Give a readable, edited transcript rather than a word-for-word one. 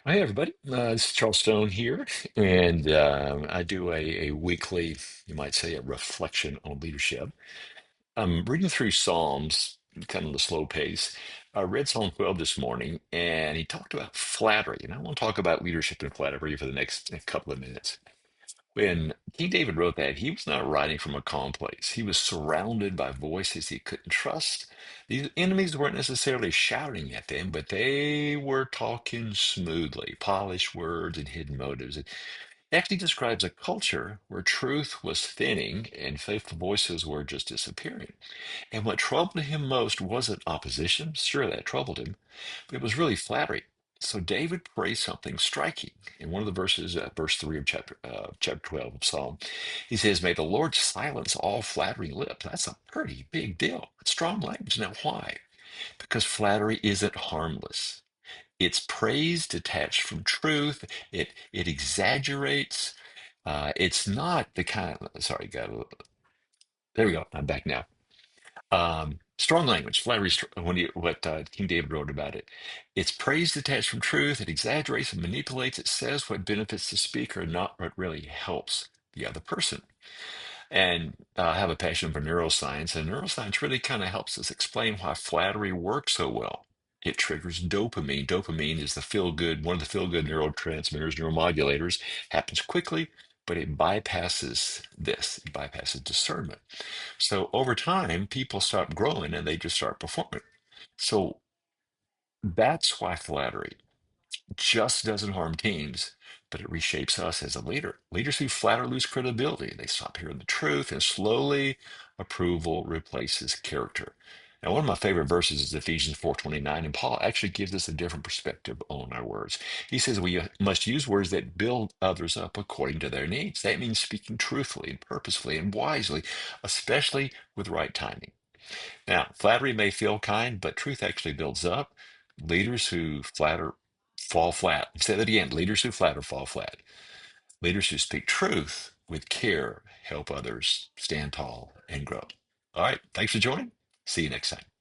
Hi, everybody. This is Charles Stone here, and I do a weekly, you might say, a reflection on leadership. I'm reading through Psalms, kind of the slow pace. I read Psalm 12 this morning, and he talked about flattery, and I want to talk about leadership and flattery for the next couple of minutes. When King David wrote that, he was not writing from a calm place. He was surrounded by voices he couldn't trust. These enemies weren't necessarily shouting at them, but they were talking smoothly, polished words and hidden motives. It actually describes a culture where truth was thinning and faithful voices were just disappearing. And what troubled him most wasn't opposition. Sure, that troubled him, but it was really flattery. So David prays something striking in one of the verses, verse 3 of chapter 12 of Psalm. He says, May the Lord silence all flattering lips. That's a pretty big deal. It's strong language. Now, why? Because flattery isn't harmless. It's praise detached from truth. It exaggerates. It's not the kind of, sorry, there we go. I'm back now. Strong language, flattery, what King David wrote about it. It's praise detached from truth. It exaggerates and manipulates. It says what benefits the speaker, not what really helps the other person. And I have a passion for neuroscience, and neuroscience really kind of helps us explain why flattery works so well. It triggers dopamine. Dopamine is the feel good, one of the feel good neurotransmitters, neuromodulators, happens quickly, but it bypasses this, it bypasses discernment. So over time, people stop growing and they just start performing. So that's why flattery just doesn't harm teams, but it reshapes us as a leader. Leaders who flatter lose credibility. They stop hearing the truth, and slowly approval replaces character. Now, one of my favorite verses is Ephesians 4:29, and Paul actually gives us a different perspective on our words. He says we must use words that build others up according to their needs. That means speaking truthfully and purposefully and wisely, especially with right timing. Now, flattery may feel kind, but truth actually builds up. Leaders who flatter fall flat. Say that again. Leaders who flatter fall flat. Leaders who speak truth with care help others stand tall and grow. All right. Thanks for joining. See you next time.